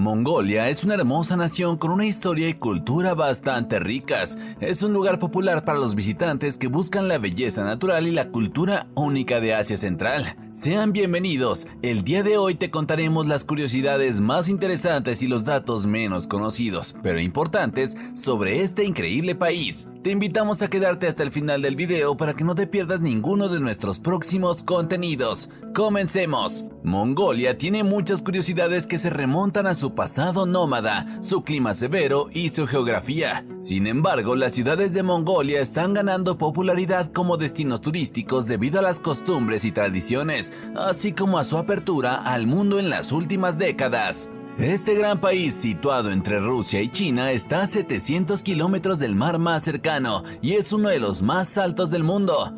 Mongolia es una hermosa nación con una historia y cultura bastante ricas. Es un lugar popular para los visitantes que buscan la belleza natural y la cultura única de Asia Central. Sean bienvenidos. El día de hoy te contaremos las curiosidades más interesantes y los datos menos conocidos, pero importantes, sobre este increíble país. Te invitamos a quedarte hasta el final del video para que no te pierdas ninguno de nuestros próximos contenidos. ¡Comencemos! Mongolia tiene muchas curiosidades que se remontan a su pasado nómada, su clima severo y su geografía. Sin embargo, las ciudades de Mongolia están ganando popularidad como destinos turísticos debido a las costumbres y tradiciones, así como a su apertura al mundo en las últimas décadas. Este gran país, situado entre Rusia y China, está a 700 kilómetros del mar más cercano y es uno de los más altos del mundo.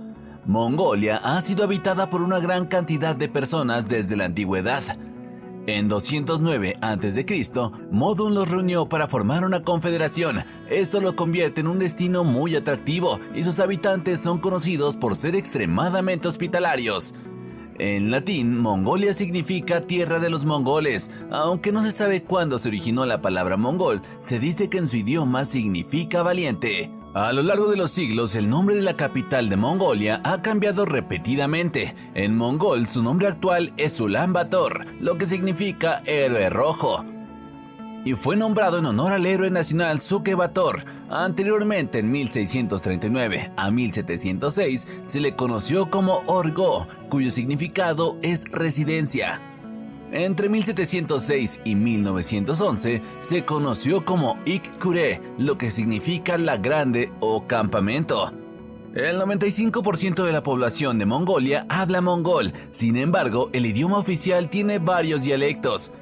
Mongolia ha sido habitada por una gran cantidad de personas desde la antigüedad. En 209 a.C., Modun los reunió para formar una confederación. Esto lo convierte en un destino muy atractivo y sus habitantes son conocidos por ser extremadamente hospitalarios. En latín, Mongolia significa tierra de los mongoles. Aunque no se sabe cuándo se originó la palabra mongol, se dice que en su idioma significa valiente. A lo largo de los siglos, el nombre de la capital de Mongolia ha cambiado repetidamente. En mongol, su nombre actual es Ulan Bator, lo que significa héroe rojo, y fue nombrado en honor al héroe nacional Suke Bator. Anteriormente, en 1639 a 1706, se le conoció como Orgo, cuyo significado es residencia. Entre 1706 y 1911 se conoció como Ik-Kure, lo que significa la grande o campamento. El 95% de la población de Mongolia habla mongol, sin embargo, el idioma oficial tiene varios dialectos.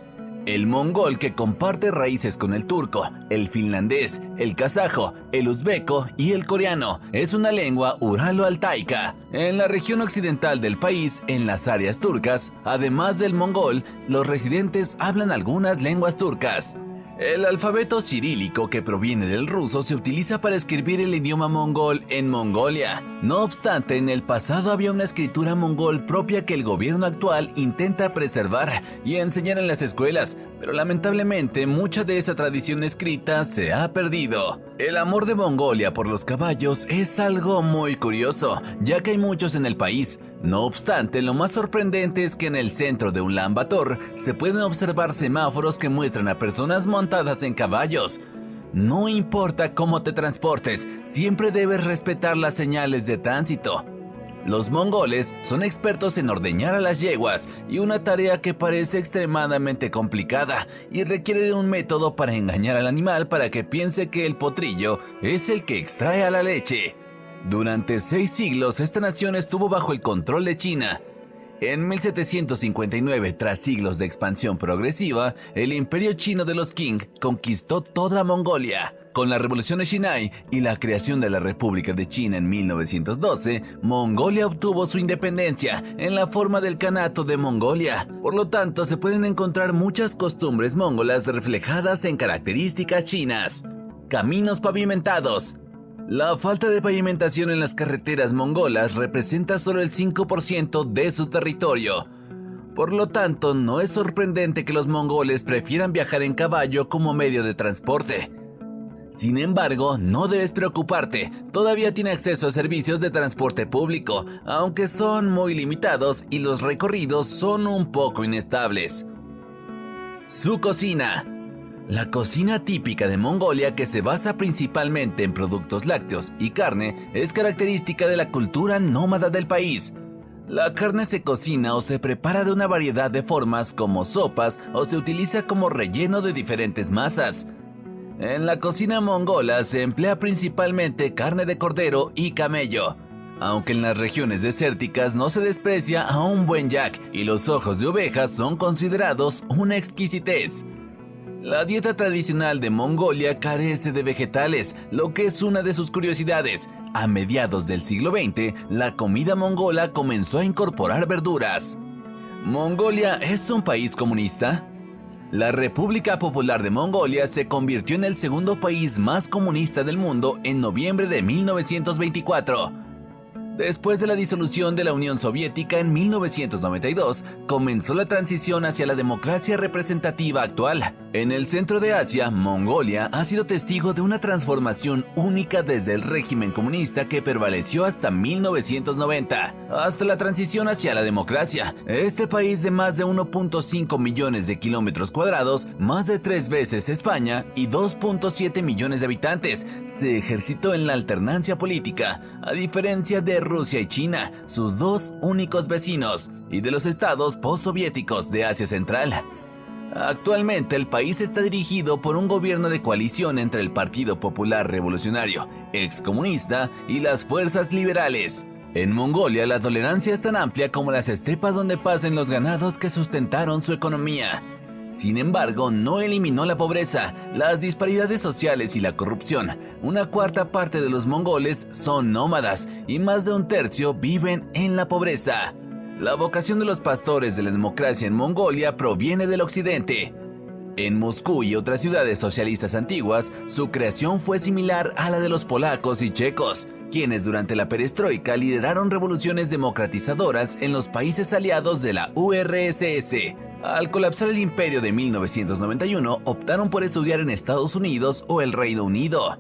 El mongol, que comparte raíces con el turco, el finlandés, el kazajo, el uzbeco y el coreano, es una lengua uralo-altaica. En la región occidental del país, en las áreas turcas, además del mongol, los residentes hablan algunas lenguas turcas. El alfabeto cirílico, que proviene del ruso, se utiliza para escribir el idioma mongol en Mongolia. No obstante, en el pasado había una escritura mongol propia que el gobierno actual intenta preservar y enseñar en las escuelas, pero lamentablemente mucha de esa tradición escrita se ha perdido. El amor de Mongolia por los caballos es algo muy curioso, ya que hay muchos en el país. No obstante, lo más sorprendente es que en el centro de Ulan Bator se pueden observar semáforos que muestran a personas montadas en caballos. No importa cómo te transportes, siempre debes respetar las señales de tránsito. Los mongoles son expertos en ordeñar a las yeguas, y una tarea que parece extremadamente complicada y requiere de un método para engañar al animal para que piense que el potrillo es el que extrae a la leche. Durante 6 siglos esta nación estuvo bajo el control de China. En 1759, tras siglos de expansión progresiva, el imperio chino de los Qing conquistó toda Mongolia. Con la revolución de Xinhai y la creación de la República de China en 1912, Mongolia obtuvo su independencia en la forma del Kanato de Mongolia. Por lo tanto, se pueden encontrar muchas costumbres mongolas reflejadas en características chinas. Caminos pavimentados. La falta de pavimentación en las carreteras mongolas representa solo el 5% de su territorio. Por lo tanto, no es sorprendente que los mongoles prefieran viajar en caballo como medio de transporte. Sin embargo, no debes preocuparte, todavía tiene acceso a servicios de transporte público, aunque son muy limitados y los recorridos son un poco inestables. Su cocina. La cocina típica de Mongolia, que se basa principalmente en productos lácteos y carne, es característica de la cultura nómada del país. La carne se cocina o se prepara de una variedad de formas, como sopas, o se utiliza como relleno de diferentes masas. En la cocina mongola se emplea principalmente carne de cordero y camello, aunque en las regiones desérticas no se desprecia a un buen yak, y los ojos de oveja son considerados una exquisitez. La dieta tradicional de Mongolia carece de vegetales, lo que es una de sus curiosidades. A mediados del siglo XX, la comida mongola comenzó a incorporar verduras. ¿Mongolia es un país comunista? La República Popular de Mongolia se convirtió en el segundo país más comunista del mundo en noviembre de 1924. Después de la disolución de la Unión Soviética en 1992, comenzó la transición hacia la democracia representativa actual. En el centro de Asia, Mongolia ha sido testigo de una transformación única desde el régimen comunista que prevaleció hasta 1990, hasta la transición hacia la democracia. Este país de más de 1.5 millones de kilómetros cuadrados, más de 3 veces España y 2.7 millones de habitantes, se ejercitó en la alternancia política, a diferencia de Rusia y China, sus dos únicos vecinos, y de los estados postsoviéticos de Asia Central. Actualmente el país está dirigido por un gobierno de coalición entre el Partido Popular Revolucionario, excomunista, y las fuerzas liberales. En Mongolia la tolerancia es tan amplia como las estepas donde pasen los ganados que sustentaron su economía. Sin embargo, no eliminó la pobreza, las disparidades sociales y la corrupción. Una cuarta parte de los mongoles son nómadas y más de un tercio viven en la pobreza. La vocación de los pastores de la democracia en Mongolia proviene del occidente. En Moscú y otras ciudades socialistas antiguas, su creación fue similar a la de los polacos y checos, quienes durante la perestroika lideraron revoluciones democratizadoras en los países aliados de la URSS. Al colapsar el imperio de 1991, optaron por estudiar en Estados Unidos o el Reino Unido.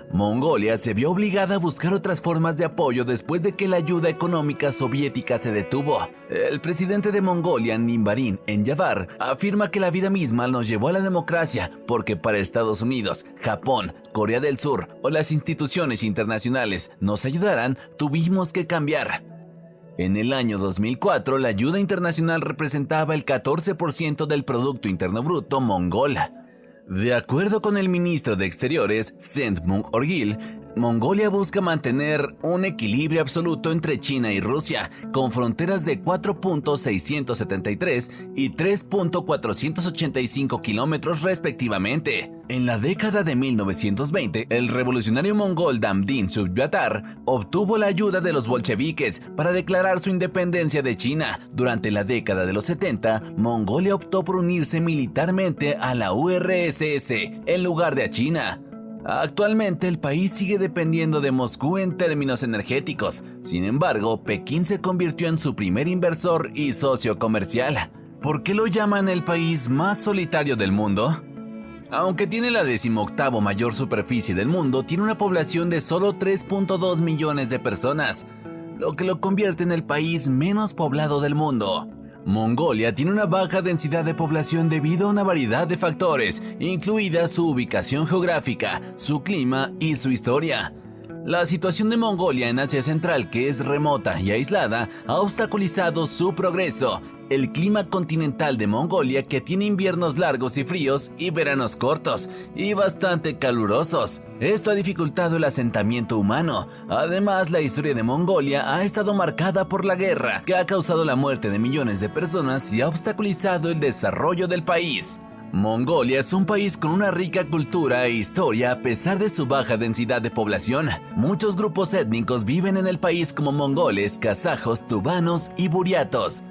Mongolia se vio obligada a buscar otras formas de apoyo después de que la ayuda económica soviética se detuvo. El presidente de Mongolia, Ninbarin Enjavar, afirma que la vida misma nos llevó a la democracia porque para Estados Unidos, Japón, Corea del Sur o las instituciones internacionales nos ayudaran, tuvimos que cambiar. En el año 2004, la ayuda internacional representaba el 14% del Producto Interno Bruto mongol. De acuerdo con el ministro de Exteriores, Sentmung Orgil, Mongolia busca mantener un equilibrio absoluto entre China y Rusia, con fronteras de 4.673 y 3.485 kilómetros respectivamente. En la década de 1920, el revolucionario mongol Damdin Subyatar obtuvo la ayuda de los bolcheviques para declarar su independencia de China. Durante la década de los 70, Mongolia optó por unirse militarmente a la URSS en lugar de a China. Actualmente el país sigue dependiendo de Moscú en términos energéticos. Sin embargo, Pekín se convirtió en su primer inversor y socio comercial. ¿Por qué lo llaman el país más solitario del mundo? Aunque tiene la 18ª mayor superficie del mundo, tiene una población de solo 3.2 millones de personas, lo que lo convierte en el país menos poblado del mundo. Mongolia tiene una baja densidad de población debido a una variedad de factores, incluida su ubicación geográfica, su clima y su historia. La situación de Mongolia en Asia Central, que es remota y aislada, ha obstaculizado su progreso. El clima continental de Mongolia, que tiene inviernos largos y fríos y veranos cortos y bastante calurosos. Esto ha dificultado el asentamiento humano. Además, la historia de Mongolia ha estado marcada por la guerra, que ha causado la muerte de millones de personas y ha obstaculizado el desarrollo del país. Mongolia es un país con una rica cultura e historia a pesar de su baja densidad de población. Muchos grupos étnicos viven en el país como mongoles, kazajos, tuvanos y buriatos.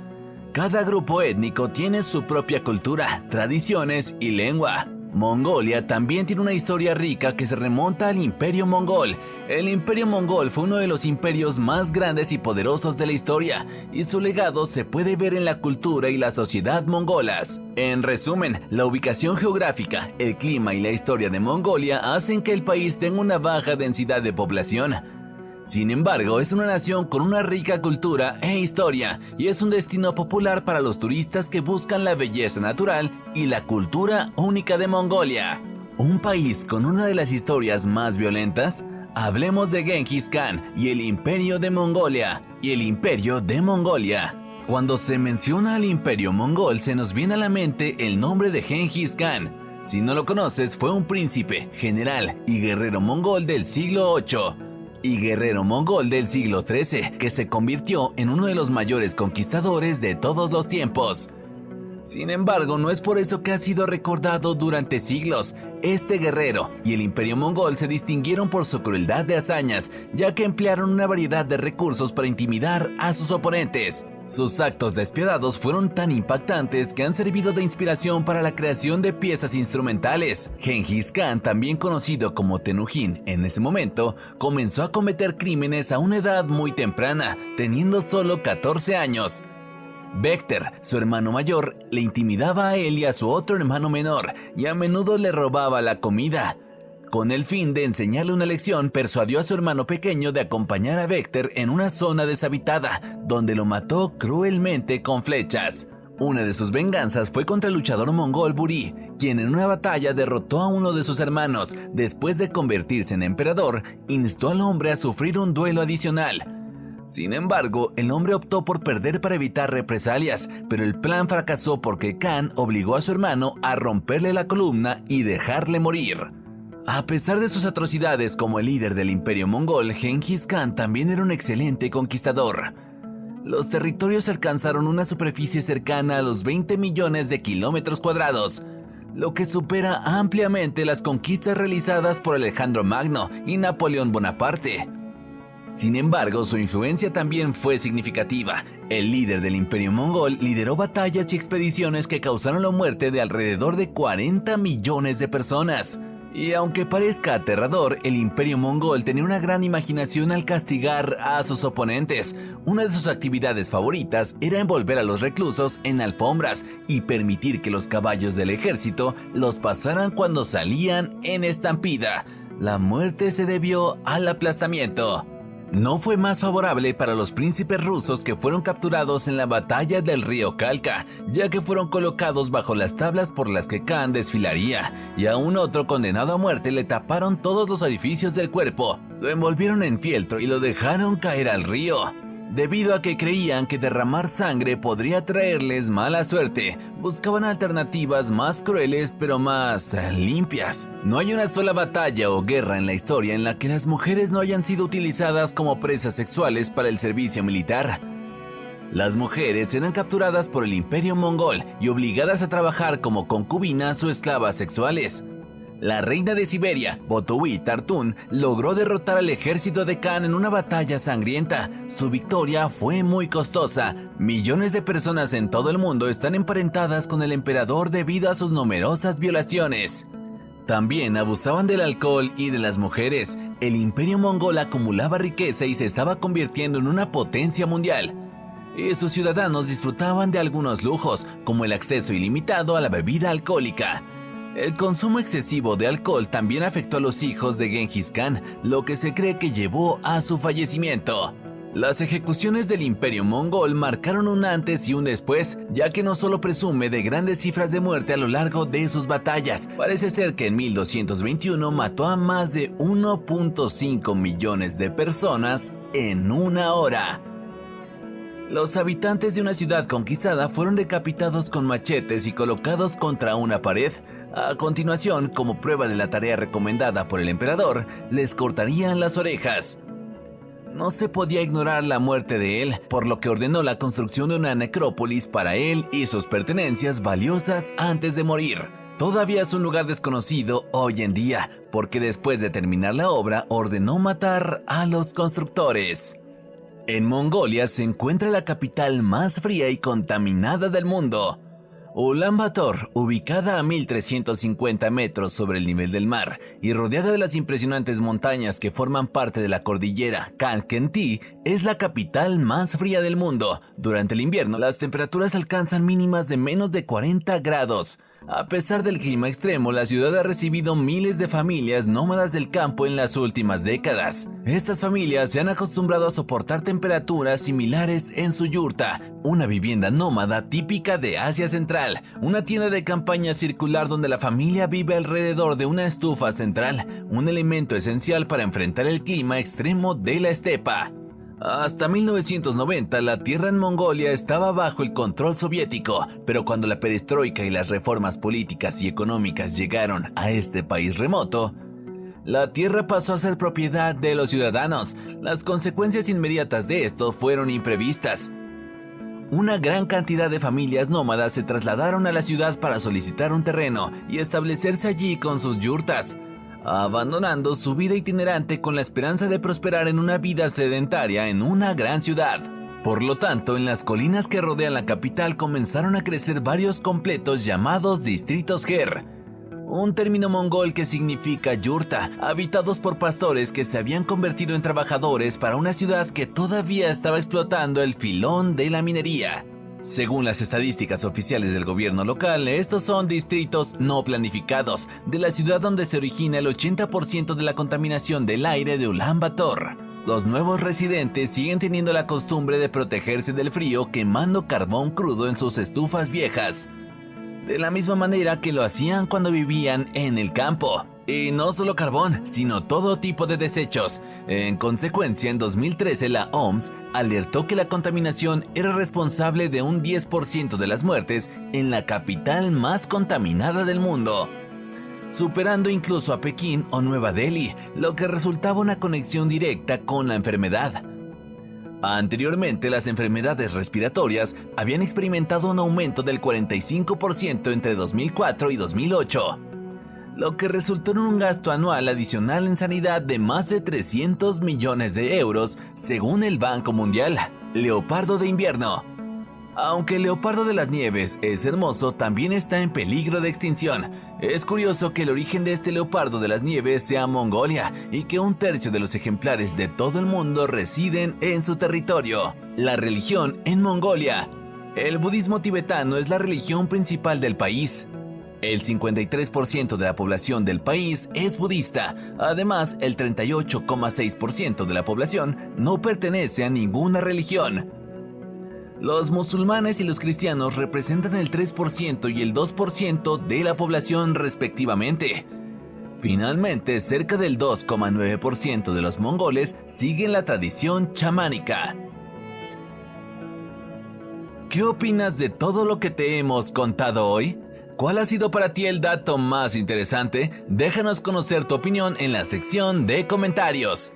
Cada grupo étnico tiene su propia cultura, tradiciones y lengua. Mongolia también tiene una historia rica que se remonta al Imperio Mongol. El Imperio Mongol fue uno de los imperios más grandes y poderosos de la historia, y su legado se puede ver en la cultura y la sociedad mongolas. En resumen, la ubicación geográfica, el clima y la historia de Mongolia hacen que el país tenga una baja densidad de población. Sin embargo, es una nación con una rica cultura e historia y es un destino popular para los turistas que buscan la belleza natural y la cultura única de Mongolia. ¿Un país con una de las historias más violentas? Hablemos de Genghis Khan y el Imperio de Mongolia. Cuando se menciona al Imperio Mongol se nos viene a la mente el nombre de Genghis Khan. Si no lo conoces, fue un príncipe, general y guerrero mongol del siglo VIII. Y guerrero mongol del siglo XIII, que se convirtió en uno de los mayores conquistadores de todos los tiempos. Sin embargo, no es por eso que ha sido recordado durante siglos. Este guerrero y el Imperio Mongol se distinguieron por su crueldad de hazañas, ya que emplearon una variedad de recursos para intimidar a sus oponentes. Sus actos despiadados fueron tan impactantes que han servido de inspiración para la creación de piezas instrumentales. Genghis Khan, también conocido como Temujin en ese momento, comenzó a cometer crímenes a una edad muy temprana, teniendo solo 14 años. Vector, su hermano mayor, le intimidaba a él y a su otro hermano menor, y a menudo le robaba la comida. Con el fin de enseñarle una lección, persuadió a su hermano pequeño de acompañar a Vector en una zona deshabitada, donde lo mató cruelmente con flechas. Una de sus venganzas fue contra el luchador mongol Buri, quien en una batalla derrotó a uno de sus hermanos. Después de convertirse en emperador, instó al hombre a sufrir un duelo adicional. Sin embargo, el hombre optó por perder para evitar represalias, pero el plan fracasó porque Khan obligó a su hermano a romperle la columna y dejarle morir. A pesar de sus atrocidades como el líder del imperio mongol, Genghis Khan también era un excelente conquistador. Los territorios alcanzaron una superficie cercana a los 20 millones de kilómetros cuadrados, lo que supera ampliamente las conquistas realizadas por Alejandro Magno y Napoleón Bonaparte. Sin embargo, su influencia también fue significativa. El líder del imperio mongol lideró batallas y expediciones que causaron la muerte de alrededor de 40 millones de personas. Y aunque parezca aterrador, el imperio mongol tenía una gran imaginación al castigar a sus oponentes. Una de sus actividades favoritas era envolver a los reclusos en alfombras y permitir que los caballos del ejército los pasaran cuando salían en estampida. La muerte se debió al aplastamiento. No fue más favorable para los príncipes rusos que fueron capturados en la batalla del río Kalka, ya que fueron colocados bajo las tablas por las que Khan desfilaría, y a un otro condenado a muerte le taparon todos los orificios del cuerpo, lo envolvieron en fieltro y lo dejaron caer al río. Debido a que creían que derramar sangre podría traerles mala suerte, buscaban alternativas más crueles pero más limpias. No hay una sola batalla o guerra en la historia en la que las mujeres no hayan sido utilizadas como presas sexuales para el servicio militar. Las mujeres eran capturadas por el imperio mongol y obligadas a trabajar como concubinas o esclavas sexuales. La reina de Siberia, Botui Tartún, logró derrotar al ejército de Khan en una batalla sangrienta. Su victoria fue muy costosa. Millones de personas en todo el mundo están emparentadas con el emperador debido a sus numerosas violaciones. También abusaban del alcohol y de las mujeres. El imperio mongol acumulaba riqueza y se estaba convirtiendo en una potencia mundial. Y sus ciudadanos disfrutaban de algunos lujos, como el acceso ilimitado a la bebida alcohólica. El consumo excesivo de alcohol también afectó a los hijos de Genghis Khan, lo que se cree que llevó a su fallecimiento. Las ejecuciones del imperio mongol marcaron un antes y un después, ya que no solo presume de grandes cifras de muerte a lo largo de sus batallas. Parece ser que en 1221 mató a más de 1.5 millones de personas en una hora. Los habitantes de una ciudad conquistada fueron decapitados con machetes y colocados contra una pared. A continuación, como prueba de la tarea recomendada por el emperador, les cortarían las orejas. No se podía ignorar la muerte de él, por lo que ordenó la construcción de una necrópolis para él y sus pertenencias valiosas antes de morir. Todavía es un lugar desconocido hoy en día, porque después de terminar la obra ordenó matar a los constructores. En Mongolia se encuentra la capital más fría y contaminada del mundo. Ulan Bator, ubicada a 1350 metros sobre el nivel del mar y rodeada de las impresionantes montañas que forman parte de la cordillera Kankenty, es la capital más fría del mundo. Durante el invierno, las temperaturas alcanzan mínimas de menos de 40 grados. A pesar del clima extremo, la ciudad ha recibido miles de familias nómadas del campo en las últimas décadas. Estas familias se han acostumbrado a soportar temperaturas similares en su yurta, una vivienda nómada típica de Asia Central, una tienda de campaña circular donde la familia vive alrededor de una estufa central, un elemento esencial para enfrentar el clima extremo de la estepa. Hasta 1990, la tierra en Mongolia estaba bajo el control soviético, pero cuando la perestroika y las reformas políticas y económicas llegaron a este país remoto, la tierra pasó a ser propiedad de los ciudadanos. Las consecuencias inmediatas de esto fueron imprevistas. Una gran cantidad de familias nómadas se trasladaron a la ciudad para solicitar un terreno y establecerse allí con sus yurtas, abandonando su vida itinerante con la esperanza de prosperar en una vida sedentaria en una gran ciudad. Por lo tanto, en las colinas que rodean la capital comenzaron a crecer varios completos llamados distritos ger, un término mongol que significa yurta, habitados por pastores que se habían convertido en trabajadores para una ciudad que todavía estaba explotando el filón de la minería. Según las estadísticas oficiales del gobierno local, estos son distritos no planificados de la ciudad donde se origina el 80% de la contaminación del aire de Ulan Bator. Los nuevos residentes siguen teniendo la costumbre de protegerse del frío quemando carbón crudo en sus estufas viejas, de la misma manera que lo hacían cuando vivían en el campo. Y no solo carbón, sino todo tipo de desechos. En consecuencia, en 2013 la OMS alertó que la contaminación era responsable de un 10% de las muertes en la capital más contaminada del mundo, superando incluso a Pekín o Nueva Delhi, lo que resultaba una conexión directa con la enfermedad. Anteriormente, las enfermedades respiratorias habían experimentado un aumento del 45% entre 2004 y 2008. Lo que resultó en un gasto anual adicional en sanidad de más de 300 millones de euros, según el Banco Mundial. Leopardo de invierno. Aunque el leopardo de las nieves es hermoso, también está en peligro de extinción. Es curioso que el origen de este leopardo de las nieves sea Mongolia y que un tercio de los ejemplares de todo el mundo residen en su territorio. La religión en Mongolia. El budismo tibetano es la religión principal del país. El 53% de la población del país es budista. Además, el 38,6% de la población no pertenece a ninguna religión. Los musulmanes y los cristianos representan el 3% y el 2% de la población respectivamente. Finalmente, cerca del 2,9% de los mongoles siguen la tradición chamánica. ¿Qué opinas de todo lo que te hemos contado hoy? ¿Cuál ha sido para ti el dato más interesante? Déjanos conocer tu opinión en la sección de comentarios.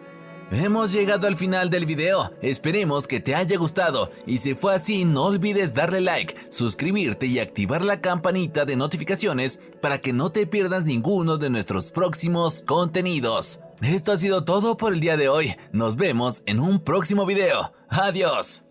Hemos llegado al final del video, esperemos que te haya gustado y si fue así no olvides darle like, suscribirte y activar la campanita de notificaciones para que no te pierdas ninguno de nuestros próximos contenidos. Esto ha sido todo por el día de hoy, nos vemos en un próximo video, adiós.